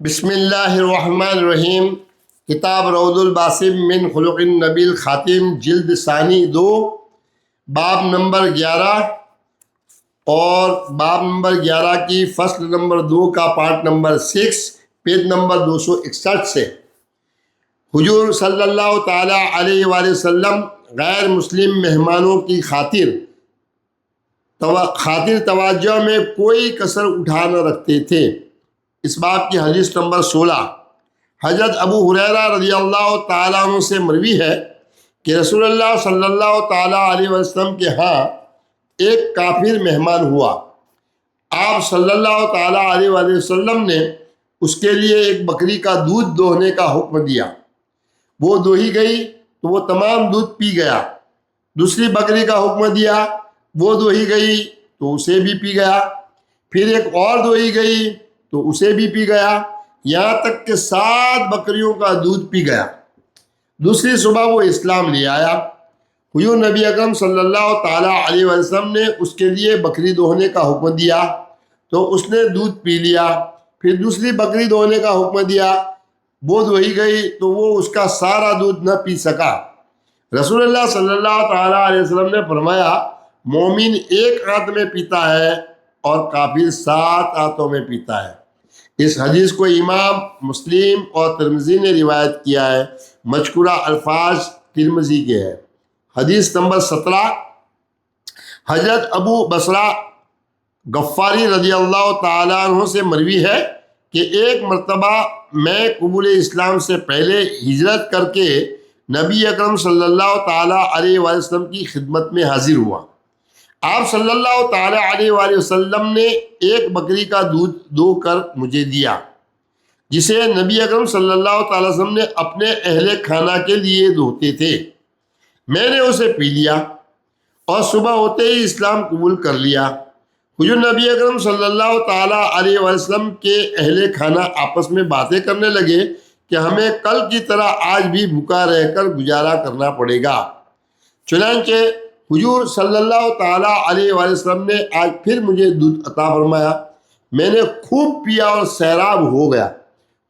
بسم اللہ الرحمن الرحیم۔ کتاب روض الباسم من خلق النبی الخاتم، جلد ثانی 2، باب نمبر 11 اور باب نمبر 11 کی فصل نمبر 2 کا پارٹ نمبر 6، پیج نمبر 261 سے۔ حضور صلی اللہ تعالیٰ علیہ وآلہ وسلم غیر مسلم مہمانوں کی خاطر توجہ میں کوئی کسر اٹھا نہ رکھتے تھے۔ اس باب کی حدیث نمبر 16۔ حضرت ابو ہریرہ رضی اللہ تعالیٰ عنہ سے مروی ہے کہ رسول اللہ صلی اللہ تعالیٰ علیہ وسلم کے ہاں ایک کافر مہمان ہوا۔ آپ صلی اللہ تعالیٰ علیہ وسلم نے اس کے لیے ایک بکری کا دودھ دوہنے کا حکم دیا۔ وہ دوہی گئی تو وہ تمام دودھ پی گیا۔ دوسری بکری کا حکم دیا، وہ دوہی گئی تو اسے بھی پی گیا۔ پھر ایک اور دوہی گئی تو اسے بھی پی گیا، یہاں تک کہ 7 بکریوں کا دودھ پی گیا۔ دوسری صبح وہ اسلام لے آیا۔ حضور نبی اکرم صلی اللہ تعالیٰ علیہ وسلم نے اس کے لیے بکری دوہنے کا حکم دیا تو اس نے دودھ پی لیا۔ پھر دوسری بکری دوہنے کا حکم دیا، وہ دوہی گئی تو وہ اس کا سارا دودھ نہ پی سکا۔ رسول اللہ صلی اللہ تعالیٰ علیہ وسلم نے فرمایا، مومن ایک آنت میں پیتا ہے اور کافر 7 آنتوں میں پیتا ہے۔ اس حدیث کو امام مسلم اور ترمذی نے روایت کیا ہے۔ مذکورہ الفاظ ترمذی کے ہیں۔ حدیث نمبر 17۔ حضرت ابو بصرہ غفاری رضی اللہ تعالیٰ عنہ سے مروی ہے کہ ایک مرتبہ میں قبول اسلام سے پہلے ہجرت کر کے نبی اکرم صلی اللہ تعالیٰ علیہ وسلم کی خدمت میں حاضر ہوا۔ آپ صلی اللہ تعالیٰ علیہ وآلہ وسلم نے ایک بکری کا دودھ دو کر مجھے دیا، جسے نبی اکرم صلی اللہ تعالیٰ وسلم نے اپنے اہل خانہ کے لیے دوہتے تھے۔ میں نے اسے پی لیا اور صبح ہوتے ہی اسلام قبول کر لیا۔ حضور نبی اکرم صلی اللہ تعالیٰ علیہ وسلم کے اہل خانہ آپس میں باتیں کرنے لگے کہ ہمیں کل کی طرح آج بھی بھوکا رہ کر گزارا کرنا پڑے گا۔ چنانچہ حضور صلی اللہ تعالیٰ علیہ وآلہ وسلم نے آج پھر مجھے دودھ عطا فرمایا۔ میں نے خوب پیا اور سیراب ہو گیا۔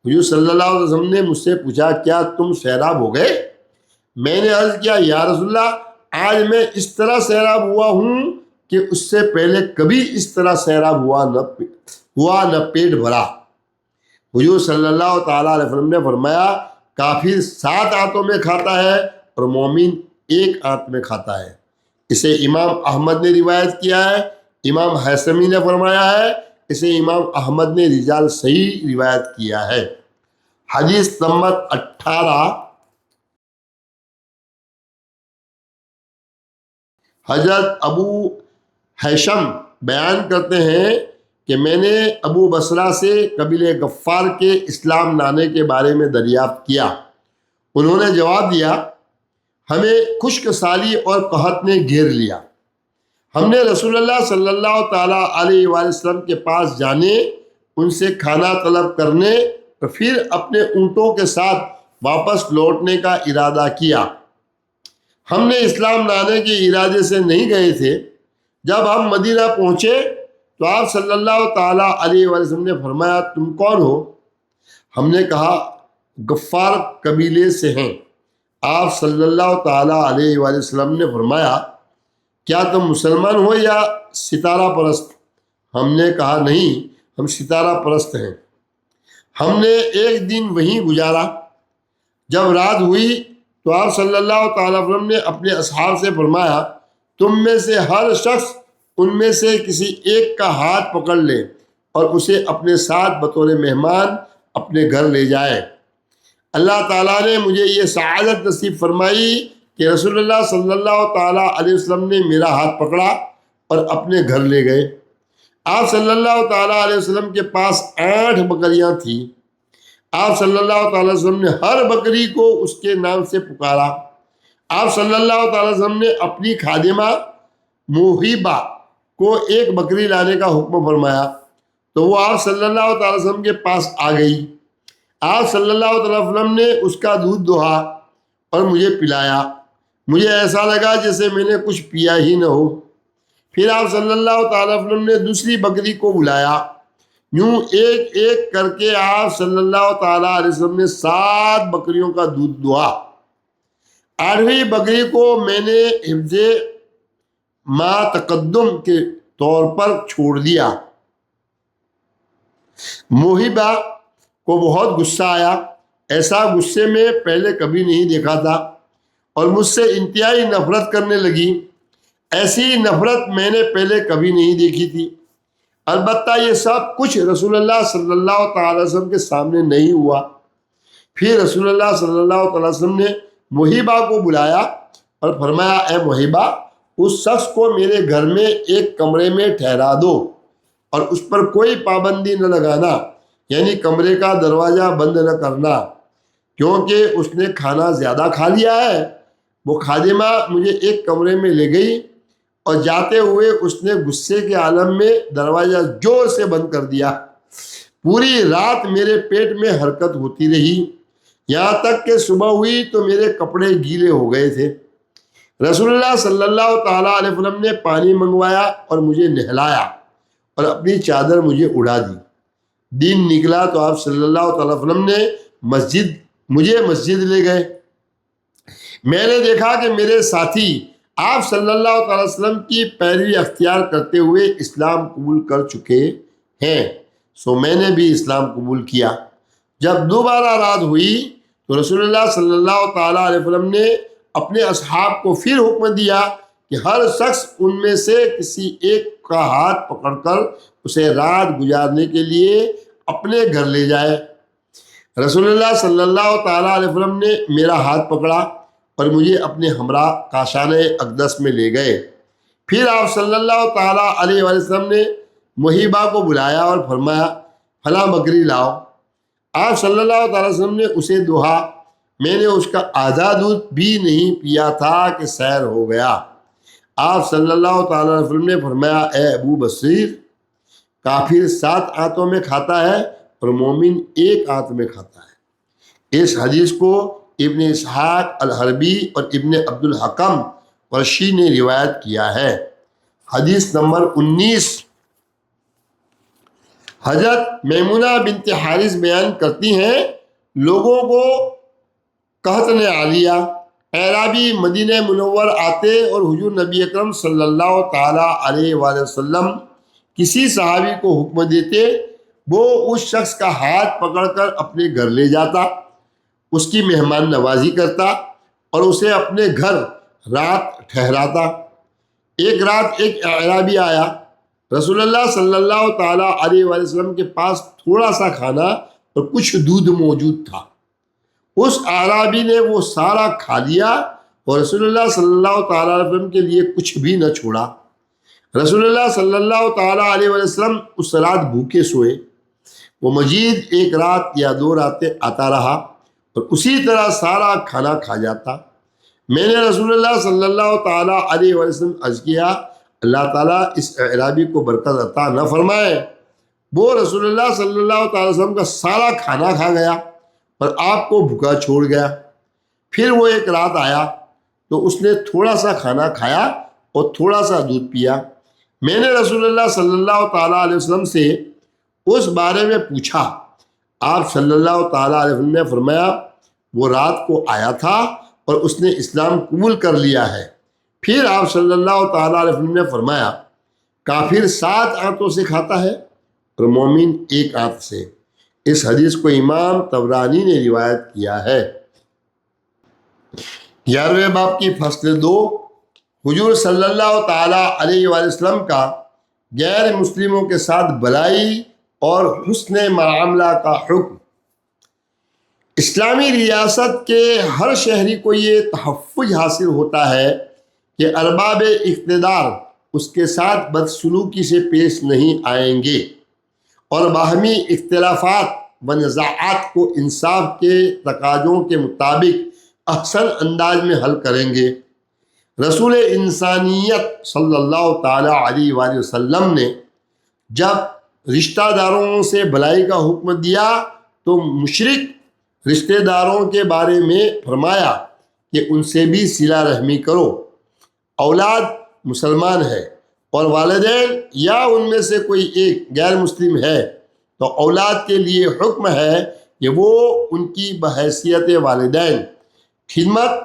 حضور صلی اللہ علیہ وسلم نے مجھ سے پوچھا، کیا تم سیراب ہو گئے؟ میں نے عرض کیا، یا رسول اللہ، آج میں اس طرح سیراب ہوا ہوں کہ اس سے پہلے کبھی اس طرح سیراب ہوا نہ پیٹ بھرا۔ حضور صلی اللہ تعالیٰ علیہ وسلم نے فرمایا، کافر 7 آنتوں میں کھاتا ہے اور مومن 1 آنت میں کھاتا ہے۔ اسے امام احمد نے روایت کیا ہے۔ امام حیثمی نے فرمایا ہے، اسے امام احمد نے رجال صحیح روایت کیا ہے۔ حدیث نمبر 18۔ حضرت ابو ہیثم بیان کرتے ہیں کہ میں نے ابو بصرہ سے قبیلہ غفار کے اسلام لانے کے بارے میں دریافت کیا۔ انہوں نے جواب دیا، ہمیں خشک سالی اور قحط نے گھیر لیا۔ ہم نے رسول اللہ صلی اللہ تعالیٰ علیہ وآلہ وسلم کے پاس جانے، ان سے کھانا طلب کرنے اور پھر اپنے اونٹوں کے ساتھ واپس لوٹنے کا ارادہ کیا۔ ہم نے اسلام لانے کے ارادے سے نہیں گئے تھے۔ جب ہم مدینہ پہنچے تو آپ صلی اللہ تعالیٰ علیہ وآلہ وسلم نے فرمایا، تم کون ہو؟ ہم نے کہا، غفار قبیلے سے ہیں۔ آپ صلی اللہ تعالیٰ علیہ وآلہ وسلم نے فرمایا، کیا تم مسلمان ہو یا ستارہ پرست؟ ہم نے کہا، نہیں، ہم ستارہ پرست ہیں۔ ہم نے ایک دن وہیں گزارا۔ جب رات ہوئی تو آپ صلی اللہ تعالیٰ علیہ وسلم نے اپنے اصحاب سے فرمایا، تم میں سے ہر شخص ان میں سے کسی ایک کا ہاتھ پکڑ لے اور اسے اپنے ساتھ بطور مہمان اپنے گھر لے جائے۔ اللہ تعالیٰ نے مجھے یہ سعادت نصیب فرمائی کہ رسول اللہ صلی اللہ تعالیٰ علیہ وسلم نے میرا ہاتھ پکڑا اور اپنے گھر لے گئے۔ آپ صلی اللہ تعالیٰ علیہ وسلم کے پاس 8 بکریاں تھیں۔ آپ صلی اللہ تعالیٰ علیہ وسلم نے ہر بکری کو اس کے نام سے پکارا۔ آپ صلی اللہ تعالیٰ علیہ وسلم نے اپنی خادمہ موہبہ کو ایک بکری لانے کا حکم فرمایا تو وہ آپ صلی اللہ تعالیٰ علیہ وسلم کے پاس آ گئی۔ آپ صلی اللہ علیہ وسلم نے اس کا دودھ دوہا اور مجھے پلایا۔ مجھے ایسا لگا جیسے میں نے کچھ پیا ہی نہ ہو۔ پھر آپ صلی اللہ تعالیٰ علیہ وسلم نے دوسری بکری کو بلایا۔ یوں ایک ایک کر کے آپ صلی اللہ تعالیٰ علیہ وسلم نے 7 بکریوں کا دودھ دہا۔ 8ویں بکری کو میں نے حفظ ما تقدم کے طور پر چھوڑ دیا۔ موہبہ کو بہت غصہ آیا، ایسا غصے میں پہلے کبھی نہیں دیکھا تھا، اور مجھ سے انتہائی نفرت کرنے لگی۔ ایسی نفرت میں نے پہلے کبھی نہیں دیکھی تھی۔ البتہ یہ سب کچھ رسول اللہ صلی اللہ تعالی وسلم کے سامنے نہیں ہوا۔ پھر رسول اللہ صلی اللہ تعالی وسلم نے محبہ کو بلایا اور فرمایا، اے محبہ، اس شخص کو میرے گھر میں ایک کمرے میں ٹھہرا دو اور اس پر کوئی پابندی نہ لگانا، یعنی کمرے کا دروازہ بند نہ کرنا، کیونکہ اس نے کھانا زیادہ کھا لیا ہے۔ وہ خادمہ مجھے ایک کمرے میں لے گئی اور جاتے ہوئے اس نے غصے کے عالم میں دروازہ زور سے بند کر دیا۔ پوری رات میرے پیٹ میں حرکت ہوتی رہی، یہاں تک کہ صبح ہوئی تو میرے کپڑے گیلے ہو گئے تھے۔ رسول اللہ صلی اللہ تعالیٰ علیہ وسلم نے پانی منگوایا اور مجھے نہلایا اور اپنی چادر مجھے اڑا دی۔ دن نکلا تو آپ صلی اللہ تعالیٰ علیہ وسلم نے مجھے مسجد لے گئے۔ میں نے دیکھا کہ میرے ساتھی آپ صلی اللہ تعالیٰ وسلم کی پیروی اختیار کرتے ہوئے اسلام قبول کر چکے ہیں، سو میں نے بھی اسلام قبول کیا۔ جب دوبارہ رات ہوئی تو رسول اللہ صلی اللہ تعالیٰ علیہ وسلم نے اپنے اصحاب کو پھر حکم دیا کہ ہر شخص ان میں سے کسی ایک کا ہاتھ پکڑ کر اسے رات گزارنے کے لیے اپنے گھر لے جائے۔ رسول اللہ صلی اللہ تعالیٰ علیہ وسلم نے میرا ہاتھ پکڑا اور مجھے اپنے ہمراہ کاشانِ اقدس میں لے گئے۔ پھر آپ صلی اللہ تعالیٰ علیہ وسلم نے محبہ کو بلایا اور فرمایا، فلاں بکری لاؤ۔ آپ صلی اللہ تعالیٰ وسلم نے اسے دہا۔ میں نے اس کا آدھا دودھ بھی نہیں پیا تھا کہ سیر ہو گیا۔ آپ صلی اللہ تعالیٰ علیہ وسلم نے فرمایا، اے ابو بصیر، کافر 7 آنتوں میں کھاتا ہے اور مومن 1 آنت میں کھاتا ہے۔ اس حدیث کو ابن اسحاق الحربی اور ابن عبد الحکم ورشی نے روایت کیا ہے۔ حدیث نمبر 19۔ حضرت میمونہ بنت حارث بیان کرتی ہیں، لوگوں کو قحط نے آ لیا۔ اعرابی مدینہ منور آتے اور حضور نبی اکرم صلی اللہ تعالیٰ علیہ وآلہ وسلم کسی صحابی کو حکم دیتے، وہ اس شخص کا ہاتھ پکڑ کر اپنے گھر لے جاتا، اس کی مہمان نوازی کرتا اور اسے اپنے گھر رات ٹھہراتا۔ ایک رات ایک اعرابی آیا، رسول اللہ صلی اللہ تعالیٰ علیہ وآلہ وسلم کے پاس تھوڑا سا کھانا اور کچھ دودھ موجود تھا۔ اس اعرابی نے وہ سارا کھا لیا اور رسول اللہ صلی اللہ تعالیٰ علیہ وسلم کے لیے کچھ بھی نہ چھوڑا۔ رسول اللہ صلی اللہ تعالیٰ علیہ وسلم اس رات بھوکے سوئے۔ وہ مزید 1 رات یا 2 راتیں آتا رہا اور اسی طرح سارا کھانا کھا جاتا۔ میں نے رسول اللہ صلی اللہ تعالیٰ علیہ وسلم عرض کیا، اللہ تعالیٰ اس اعرابی کو برکت عطا نہ فرمائے، وہ رسول اللہ صلی اللہ تعالیٰ وسلم کا سارا کھانا کھا گیا اور آپ کو بھوکا چھوڑ گیا۔ پھر وہ 1 رات آیا تو اس نے تھوڑا سا کھانا کھایا اور تھوڑا سا دودھ پیا۔ میں نے رسول اللہ صلی اللہ تعالیٰ علیہ وسلم سے اس بارے میں پوچھا۔ آپ صلی اللہ تعالیٰ علیہ وسلم نے فرمایا، وہ رات کو آیا تھا اور اس نے اسلام قبول کر لیا ہے۔ پھر آپ صلی اللہ تعالیٰ علیہ وسلم نے فرمایا، کافر 7 آنتوں سے کھاتا ہے اور مومن 1 آنت سے۔ اس حدیث کو امام طبرانی نے روایت کیا ہے۔ 11ویں باب کی فصل 2، حضور صلی اللہ تعالیٰ علیہ وآلہ وسلم کا غیر مسلموں کے ساتھ بھلائی اور حسن معاملہ کا حکم۔ اسلامی ریاست کے ہر شہری کو یہ تحفظ حاصل ہوتا ہے کہ ارباب اقتدار اس کے ساتھ بدسلوکی سے پیش نہیں آئیں گے اور باہمی اختلافات و نزاعات کو انصاف کے تقاضوں کے مطابق احسن انداز میں حل کریں گے۔ رسول انسانیت صلی اللہ تعالیٰ علیہ وآلہ وسلم نے جب رشتہ داروں سے بھلائی کا حکم دیا تو مشرک رشتہ داروں کے بارے میں فرمایا کہ ان سے بھی صلہ رحمی کرو۔ اولاد مسلمان ہے اور والدین یا ان میں سے کوئی ایک غیر مسلم ہے تو اولاد کے لیے حکم ہے کہ وہ ان کی بحیثیت والدین خدمت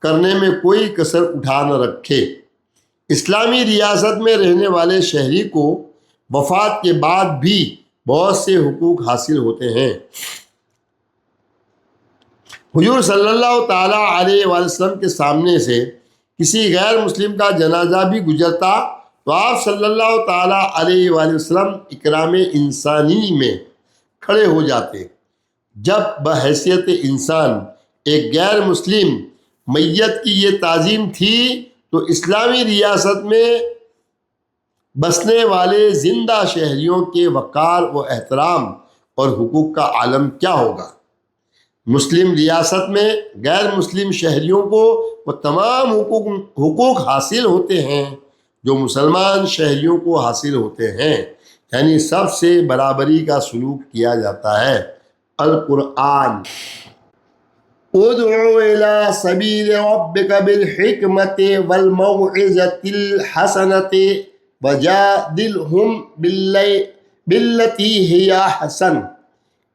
کرنے میں کوئی کسر اٹھا نہ رکھے۔ اسلامی ریاست میں رہنے والے شہری کو وفات کے بعد بھی بہت سے حقوق حاصل ہوتے ہیں۔ حضور صلی اللہ تعالیٰ علیہ وآلہ وسلم کے سامنے سے کسی غیر مسلم کا جنازہ بھی گزرتا تو آپ صلی اللہ تعالیٰ علیہ وآلہ وسلم اکرام انسانی میں کھڑے ہو جاتے۔ جب بحیثیت انسان ایک غیر مسلم میت کی یہ تعظیم تھی تو اسلامی ریاست میں بسنے والے زندہ شہریوں کے وقار و احترام اور حقوق کا عالم کیا ہوگا۔ مسلم ریاست میں غیر مسلم شہریوں کو وہ تمام حقوق حاصل ہوتے ہیں جو مسلمان شہریوں کو حاصل ہوتے ہیں، یعنی سب سے برابری کا سلوک کیا جاتا ہے۔ القرآن ادعو الى سبیل ربک بالحکمت والموعظۃ الحسنۃ وجادلہم باللتی ہی احسن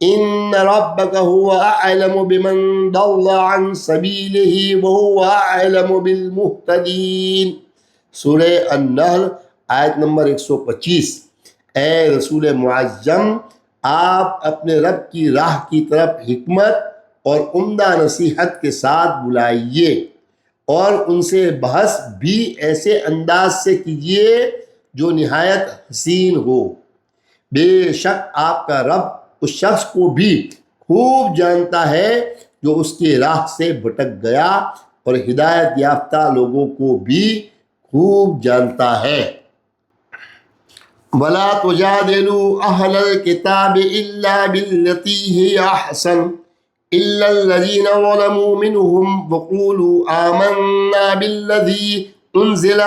ان ربک هو اعلم بمن ضل عن سبیلہ وهو اعلم بالمہتدین۔ سورہ النحل آیت نمبر 125۔ اے رسول معظم، آپ اپنے رب کی راہ کی طرف حکمت اور عمدہ نصیحت کے ساتھ بلائیے اور ان سے بحث بھی ایسے انداز سے کیجیے جو نہایت حسین ہو۔ بے شک آپ کا رب اس شخص کو بھی خوب جانتا ہے جو اس کی راہ سے بھٹک گیا، اور ہدایت یافتہ لوگوں کو بھی خوب جانتا ہے۔ وَلَا تُجَادِلُوا أَهْلَ الْكِتَابِ إِلَّا بِالَّتِي هِيَ أَحْسَنُ إِلَّا الَّذِينَ ظَلَمُوا مِنْهُمْ وَقُولُوا آمَنَّا بِالَّذِي أُنزِلَ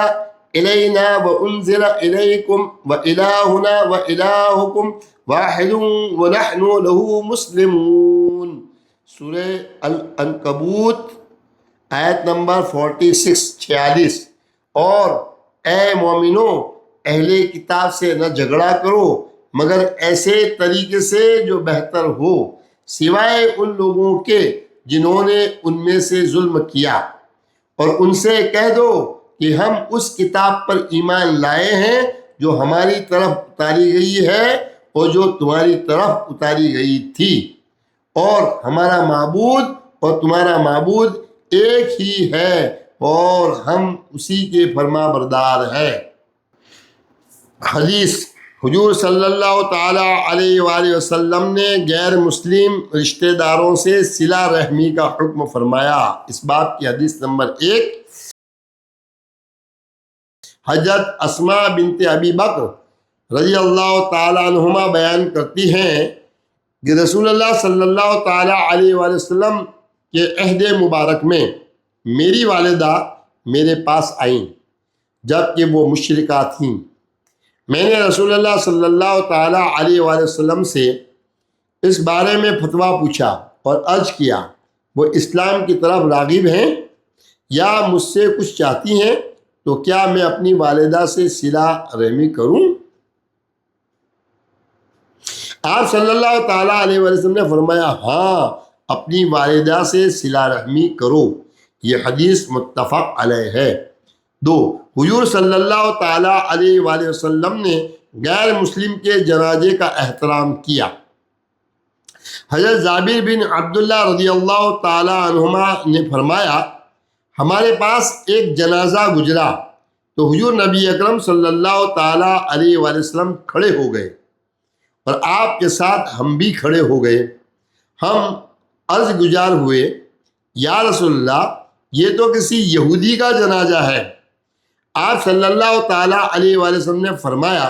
إِلَيْنَا وَأُنزِلَ إِلَيْكُمْ وَإِلَٰهُنَا وَإِلَٰهُكُمْ واحد ونحن له مسلمون۔ سورہ العنکبوت آیت نمبر 46۔ اور اے مومنو، اہل کتاب سے نہ جھگڑا کرو مگر ایسے طریقے سے جو بہتر ہو، سوائے ان لوگوں کے جنہوں نے ان میں سے ظلم کیا، اور ان سے کہہ دو کہ ہم اس کتاب پر ایمان لائے ہیں جو ہماری طرف اتاری گئی ہے اور جو تمہاری طرف اتاری گئی تھی، اور ہمارا معبود اور تمہارا معبود ایک ہی ہے اور ہم اسی کے فرما بردار ہیں۔ حدیث: حضور صلی اللہ تعالیٰ علیہ وآلہ وسلم نے غیر مسلم رشتہ داروں سے صلہ رحمی کا حکم فرمایا۔ اس باب کی حدیث نمبر 1 حضرت اسماء بنت ابی بکر رضی اللہ تعالیٰ عنہما بیان کرتی ہیں کہ رسول اللہ صلی اللہ تعالیٰ علیہ وآلہ وسلم کے عہد مبارک میں میری والدہ میرے پاس آئیں جبکہ وہ مشرکہ تھیں۔ میں نے رسول اللہ صلی اللہ تعالیٰ علیہ وآلہ وسلم سے اس بارے میں فتویٰ پوچھا اور عرض کیا، وہ اسلام کی طرف راغب ہیں یا مجھ سے کچھ چاہتی ہیں، تو کیا میں اپنی والدہ سے صلہ رحمی کروں؟ آپ صلی اللہ تعالیٰ علیہ وسلم نے فرمایا، ہاں، اپنی والدہ سے صلہ رحمی کرو۔ یہ حدیث متفق علیہ ہے۔ 2، حضور صلی اللہ تعالیٰ علیہ وآلہ وسلم نے غیر مسلم کے جنازے کا احترام کیا۔ حضرت جابر بن عبداللہ رضی اللہ تعالیٰ عنہما نے فرمایا، ہمارے پاس ایک جنازہ گزرا تو حضور نبی اکرم صلی اللہ تعالیٰ علیہ وآلہ وسلم کھڑے ہو گئے اور آپ کے ساتھ ہم بھی کھڑے ہو گئے۔ ہم عرض گزار ہوئے، یا رسول اللہ، یہ تو کسی یہودی کا جنازہ ہے۔ آپ صلی اللہ تعالیٰ علیہ وآلہ وسلم نے فرمایا،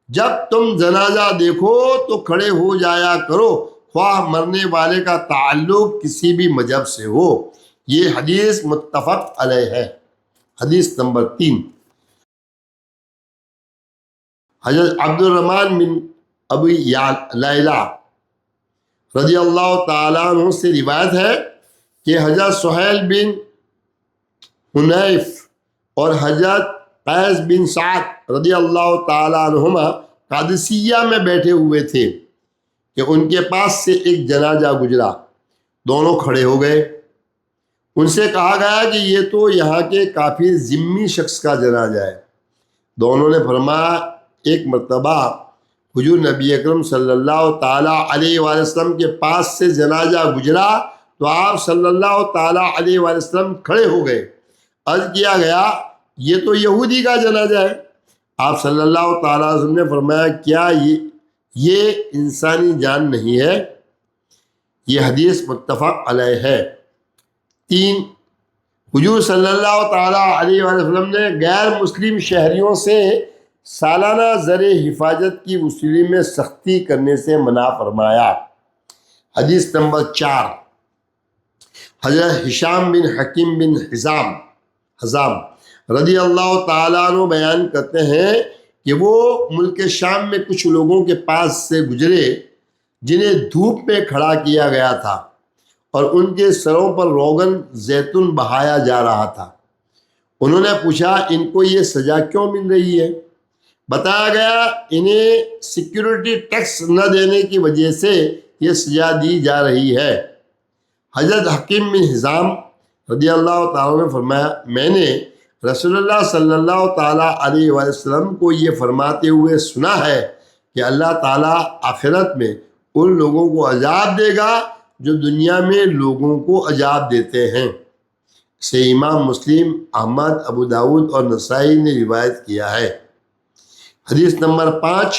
جب تم جنازہ دیکھو تو کھڑے ہو جایا کرو، خواہ مرنے والے کا تعلق کسی بھی مذہب سے ہو۔ یہ حدیث متفق علیہ ہے۔ حدیث نمبر 3، حضرت عبد الرحمن بن ابی لیلہ رضی اللہ تعالیٰ عنہ سے روایت ہے کہ حضرت سہیل بن حنیف اور حضرت قیس بن سعد رضی اللہ تعالیٰ عنہما قادسیہ میں بیٹھے ہوئے تھے۔ کہ ان کے پاس سے ایک جنازہ گزرا، دونوں کھڑے ہو گئے۔ ان سے کہا گیا کہ یہ تو یہاں کے کافر ذمی شخص کا جنازہ ہے۔ دونوں نے فرمایا ایک مرتبہ حضور نبی اکرم صلی اللہ تعالیٰ علیہ وآلہ وسلم کے پاس سے جنازہ گزرا تو آپ صلی اللہ تعالیٰ علیہ وآلہ وسلم کھڑے ہو گئے۔ عرض کیا گیا یہ تو یہودی کا جنازہ ہے۔ آپ صلی اللہ تعالیٰ علیہ وسلم نے فرمایا کیا یہ انسانی جان نہیں ہے؟ یہ حدیث متفق علیہ ہے۔ 3، حضور صلی اللہ تعالیٰ علیہ وآلہ وسلم نے غیر مسلم شہریوں سے سالانہ زر حفاظت کی وصولی میں سختی کرنے سے منع فرمایا۔ حدیث نمبر 4، حضرت ہشام بن حکیم بن حزام رضی اللہ تعالیٰ عنہ بیان کرتے ہیں کہ وہ ملک شام میں کچھ لوگوں کے پاس سے گزرے جنہیں دھوپ میں کھڑا کیا گیا تھا اور ان کے سروں پر روغن زیتون بہایا جا رہا تھا۔ انہوں نے پوچھا ان کو یہ سزا کیوں مل رہی ہے؟ بتایا گیا انہیں سیکیورٹی ٹیکس نہ دینے کی وجہ سے یہ سزا دی جا رہی ہے۔ حضرت حکیم بن حزام رضی اللہ تعالیٰ نے فرمایا میں نے رسول اللہ صلی اللہ تعالیٰ علیہ وآلہ وسلم کو یہ فرماتے ہوئے سنا ہے کہ اللہ تعالیٰ آخرت میں ان لوگوں کو عذاب دے گا جو دنیا میں لوگوں کو عذاب دیتے ہیں۔ اسے امام مسلم، احمد، ابو داود اور نسائی نے روایت کیا ہے۔ حدیث نمبر 5،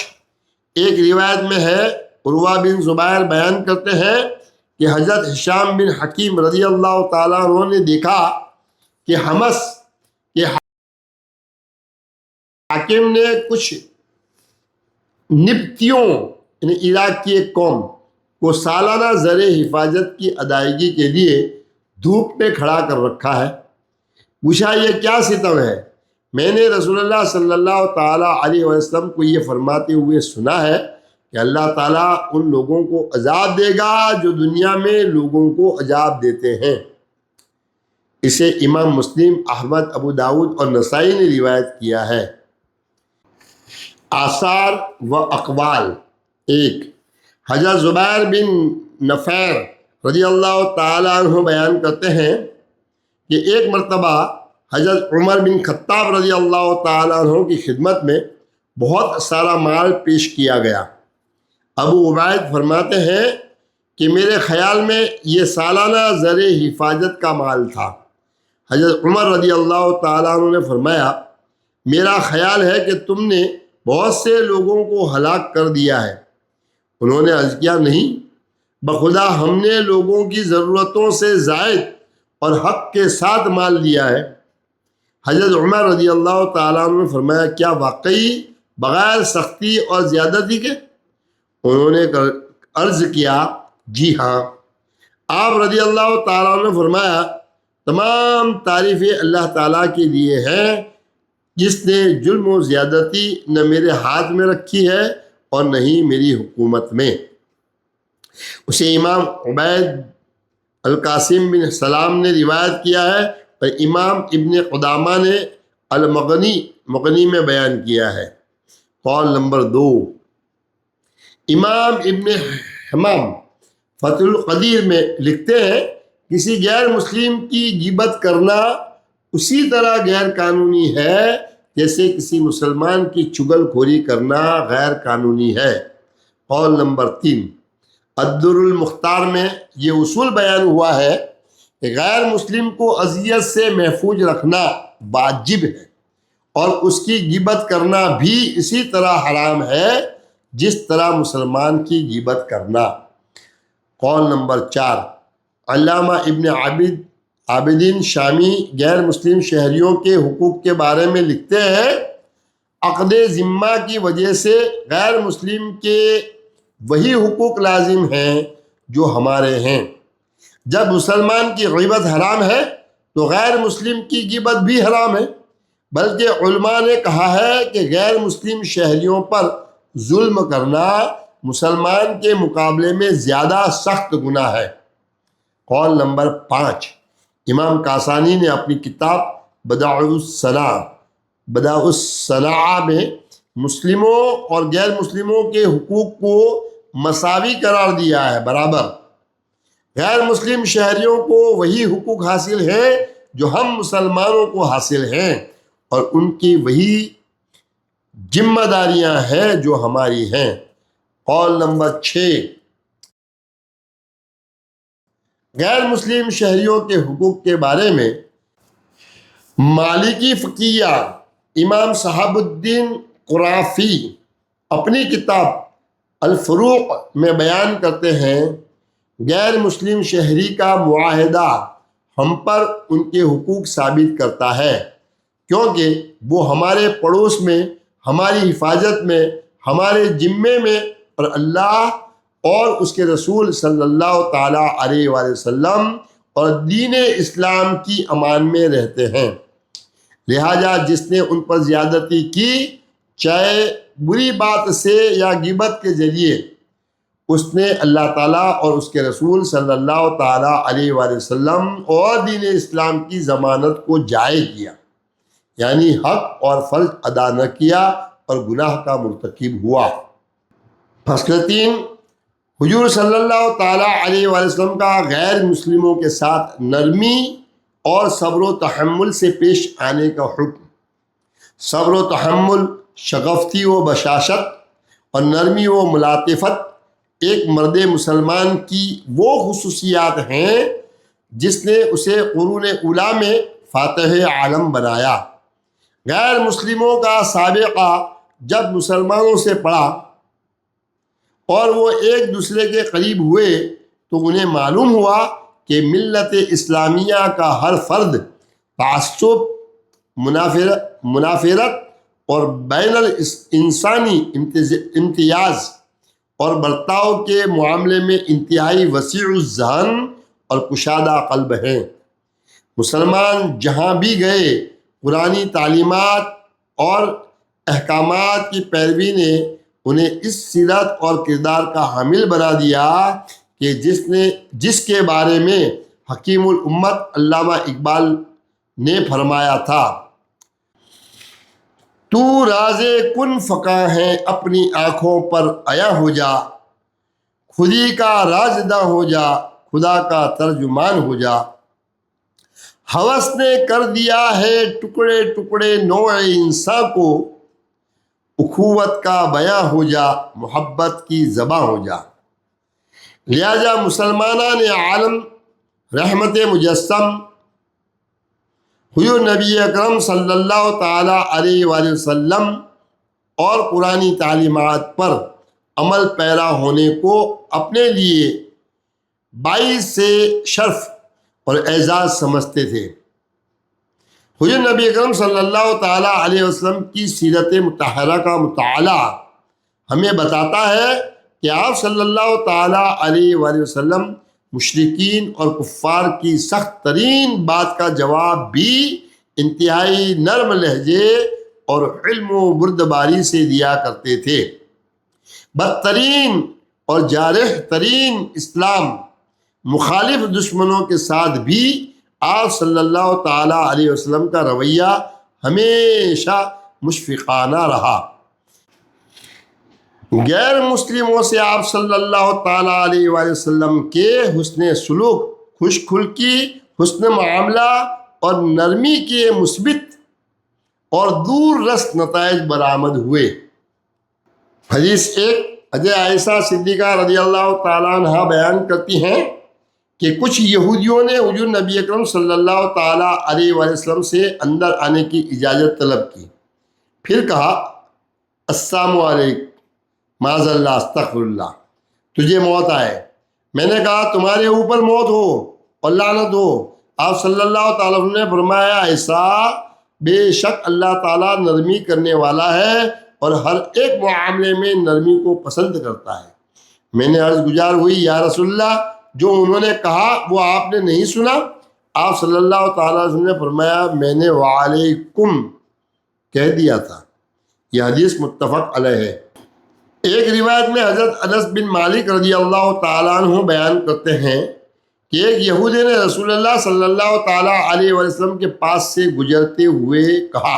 ایک روایت میں ہے عروہ بن زبیر بیان کرتے ہیں کہ حضرت ہشام بن حکیم رضی اللہ تعالیٰ عنہ نے دیکھا کہ حمص کے حاکم نے کچھ نبتیوں یعنی عراق کی ایک قوم کو سالانہ زر حفاظت کی ادائیگی کے لیے دھوپ میں کھڑا کر رکھا ہے۔ پوچھا یہ کیا ستم ہے؟ میں نے رسول اللہ صلی اللہ تعالیٰ علیہ وسلم کو یہ فرماتے ہوئے سنا ہے کہ اللہ تعالیٰ ان لوگوں کو عذاب دے گا جو دنیا میں لوگوں کو عذاب دیتے ہیں۔ اسے امام مسلم، احمد، ابو داود اور نسائی نے روایت کیا ہے۔ آثار و اقوال 1، حضرت زبیر بن نفیر رضی اللہ تعالیٰ عنہ بیان کرتے ہیں کہ ایک مرتبہ حضرت عمر بن خطاب رضی اللہ تعالیٰ عنہ کی خدمت میں بہت سارا مال پیش کیا گیا۔ ابو عبید فرماتے ہیں کہ میرے خیال میں یہ سالانہ زر حفاظت کا مال تھا۔ حضرت عمر رضی اللہ تعالیٰ عنہ نے فرمایا میرا خیال ہے کہ تم نے بہت سے لوگوں کو ہلاک کر دیا ہے۔ انہوں نے عرض کیا نہیں، بخدا ہم نے لوگوں کی ضرورتوں سے زائد اور حق کے ساتھ مال دیا ہے۔ حضرت عمر رضی اللہ تعالیٰ عنہ نے فرمایا کیا واقعی بغیر سختی اور زیادتی کے؟ انہوں نے عرض کیا جی ہاں۔ آپ رضی اللہ تعالیٰ عنہ نے فرمایا تمام تعریفیں اللہ تعالیٰ کے لیے ہیں جس نے ظلم و زیادتی نہ میرے ہاتھ میں رکھی ہے اور نہ ہی میری حکومت میں۔ اسے امام عبید القاسم بن سلام نے روایت کیا ہے اور امام ابن قدامہ نے المغنی میں بیان کیا ہے۔ قول نمبر 2، امام ابن حمام فتح القدیر میں لکھتے ہیں کسی غیر مسلم کی غیبت کرنا اسی طرح غیر قانونی ہے جیسے کسی مسلمان کی چغل خوری کرنا غیر قانونی ہے۔ قول نمبر 3، الدر المختار میں یہ اصول بیان ہوا ہے کہ غیر مسلم کو اذیت سے محفوظ رکھنا واجب ہے اور اس کی غیبت کرنا بھی اسی طرح حرام ہے جس طرح مسلمان کی غیبت کرنا۔ قول نمبر 4، علامہ ابن عابدین شامی غیر مسلم شہریوں کے حقوق کے بارے میں لکھتے ہیں عقد ذمہ کی وجہ سے غیر مسلم کے وہی حقوق لازم ہیں جو ہمارے ہیں۔ جب مسلمان کی غیبت حرام ہے تو غیر مسلم کی غیبت بھی حرام ہے، بلکہ علماء نے کہا ہے کہ غیر مسلم شہریوں پر ظلم کرنا مسلمان کے مقابلے میں زیادہ سخت گناہ ہے۔ قول نمبر 5، امام کاسانی نے اپنی کتاب بدائع الصناعہ میں مسلموں اور غیر مسلموں کے حقوق کو مساوی قرار دیا ہے، برابر۔ غیر مسلم شہریوں کو وہی حقوق حاصل ہیں جو ہم مسلمانوں کو حاصل ہیں، اور ان کی وہی ذمہ داریاں ہیں جو ہماری ہیں۔ قول نمبر 6، غیر مسلم شہریوں کے حقوق کے بارے میں مالکی فقیہ امام صحاب الدین قرافی اپنی کتاب الفروق میں بیان کرتے ہیں، غیر مسلم شہری کا معاہدہ ہم پر ان کے حقوق ثابت کرتا ہے، کیونکہ وہ ہمارے پڑوس میں، ہماری حفاظت میں، ہمارے ذمے میں، اور اللہ اور اس کے رسول صلی اللہ تعالیٰ علیہ وآلہ وسلم اور دین اسلام کی امان میں رہتے ہیں۔ لہٰذا جس نے ان پر زیادتی کی، چاہے بری بات سے یا غیبت کے ذریعے، اس نے اللہ تعالیٰ اور اس کے رسول صلی اللہ تعالیٰ علیہ وآلہ وسلم اور دین اسلام کی ضمانت کو ضائع کیا، یعنی حق اور فرض ادا نہ کیا اور گناہ کا مرتکب ہوا۔ فصل 3، حضور صلی اللہ تعالیٰ علیہ وآلہ وسلم کا غیر مسلموں کے ساتھ نرمی اور صبر و تحمل سے پیش آنے کا حکم۔ صبر و تحمل، شگفتی و بشاشت اور نرمی و ملاطفت ایک مرد مسلمان کی وہ خصوصیات ہیں جس نے اسے قرون اولیٰ میں فاتح عالم بنایا۔ غیر مسلموں کا سابقہ جب مسلمانوں سے پڑھا اور وہ ایک دوسرے کے قریب ہوئے تو انہیں معلوم ہوا کہ ملت اسلامیہ کا ہر فرد تعصب، منافرت اور بین الانسانی امتیاز اور برتاؤ کے معاملے میں انتہائی وسیع الذہن اور کشادہ قلب ہیں۔ مسلمان جہاں بھی گئے، قرآنی تعلیمات اور احکامات کی پیروی نے انہیں اس سیرت اور کردار کا حامل بنا دیا کہ جس کے بارے میں حکیم الامت علامہ اقبال نے فرمایا تھا، تو راز کن فقاں ہے اپنی آنکھوں پر عیاں ہو جا، خودی کا رازداں ہو جا، خدا کا ترجمان ہو جا۔ ہوس نے کر دیا ہے ٹکڑے ٹکڑے نوع انسان کو، اخوت کا بیاں ہو جا، محبت کی زباں ہو جا۔ لہذا مسلمانان عالم رحمت مجسم حضور نبی اکرم صلی اللہ تعالیٰ علیہ وآلہ وسلم اور قرآنی تعلیمات پر عمل پیرا ہونے کو اپنے لیے باعث شرف اور اعزاز سمجھتے تھے۔ حضور نبی اکرم صلی اللہ تعالیٰ علیہ وسلم کی سیرت مطہرہ کا مطالعہ ہمیں بتاتا ہے کہ آپ صلی اللہ تعالیٰ علیہ وآلہ وسلم مشرکین اور کفار کی سخت ترین بات کا جواب بھی انتہائی نرم لہجے اور علم و بردباری سے دیا کرتے تھے۔ بدترین اور جارح ترین اسلام مخالف دشمنوں کے ساتھ بھی آپ صلی اللہ تعالیٰ علیہ وسلم کا رویہ ہمیشہ مشفقانہ رہا۔ غیر مسلموں سے آپ صلی اللہ تعالیٰ علیہ وآلہ وسلم کے حسن سلوک، خوش خلقی، حسن معاملہ اور نرمی کے مثبت اور دور رس نتائج برآمد ہوئے۔ حدیث 1، حضرت عائشہ صدیقہ رضی اللہ تعالیٰ عنہ بیان کرتی ہیں کہ کچھ یہودیوں نے حضور نبی اکرم صلی اللہ تعالیٰ علیہ وآلہ وسلم سے اندر آنے کی اجازت طلب کی، پھر کہا السلام علیکم، معاذ اللہ، استغفر اللہ، تجھے موت آئے۔ میں نے کہا تمہارے اوپر موت ہو اور لعنت ہو۔ آپ صلی اللہ تعالیٰ نے فرمایا ایسا، بے شک اللہ تعالیٰ نرمی کرنے والا ہے اور ہر ایک معاملے میں نرمی کو پسند کرتا ہے۔ میں نے عرض گزار ہوئی یا رسول اللہ، جو انہوں نے کہا وہ آپ نے نہیں سنا؟ آپ صلی اللہ تعالیٰ علیہ وسلم نے فرمایا میں نے وعلیکم کہہ دیا تھا۔ یہ حدیث متفق علیہ ہے۔ ایک روایت میں حضرت انس بن مالک رضی اللہ تعالیٰ عنہ بیان کرتے ہیں کہ ایک یہودی نے رسول اللہ صلی اللہ تعالیٰ علیہ وسلم کے پاس سے گزرتے ہوئے کہا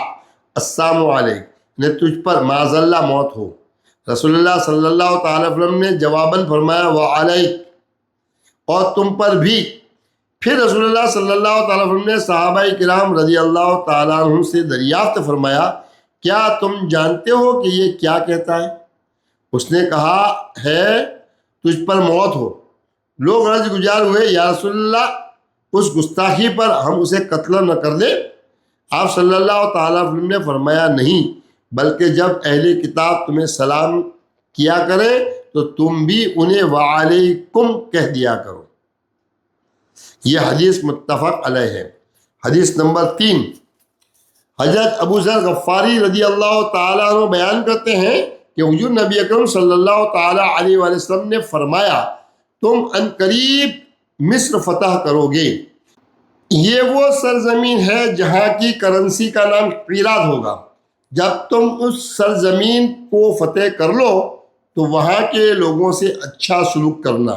السلام علیکم، نے تجھ پر معاذ اللہ موت ہو۔ رسول اللہ صلی اللہ تعالی علیہ وسلم نے جواباً فرمایا وعلیک، اور تم پر بھی۔ پھر رسول اللہ صلی اللہ تعالی علیہ وسلم نے صحابہ کرام رضی اللہ تعالیٰ عنہ سے دریافت فرمایا کیا تم جانتے ہو کہ یہ کیا کہتا ہے؟ اس نے کہا ہے تجھ پر موت ہو۔ لوگ عرض گزار ہوئے یا رسول اللہ اس گستاخی پر ہم اسے قتل نہ کر دیں؟ آپ صلی اللہ تعالیٰ علیہ وسلم نے فرمایا نہیں، بلکہ جب اہل کتاب تمہیں سلام کیا کریں تو تم بھی انہیں وعلیکم کہہ دیا کرو۔ یہ حدیث متفق علیہ ہے۔ حدیث نمبر 3، حضرت ابو ذر غفاری رضی اللہ تعالیٰ عنہ بیان کرتے ہیں کہ حضور نبی اکرم صلی اللہ تعالیٰ علیہ وآلہ وسلم نے فرمایا تم عنقریب مصر فتح کرو گے۔ یہ وہ سرزمین ہے جہاں کی کرنسی کا نام قیراط ہوگا۔ جب تم اس سرزمین کو فتح کر لو تو وہاں کے لوگوں سے اچھا سلوک کرنا،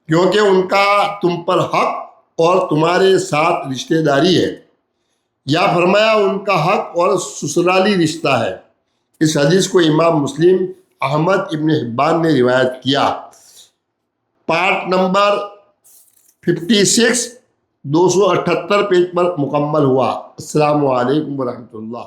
کیونکہ ان کا تم پر حق اور تمہارے ساتھ رشتہ داری ہے، یا فرمایا ان کا حق اور سسرالی رشتہ ہے۔ اس حدیث کو امام مسلم، احمد ابن حبان نے روایت کیا۔ پارٹ نمبر 56 278 پیج پر مکمل ہوا۔ السلام علیکم ورحمۃ اللہ۔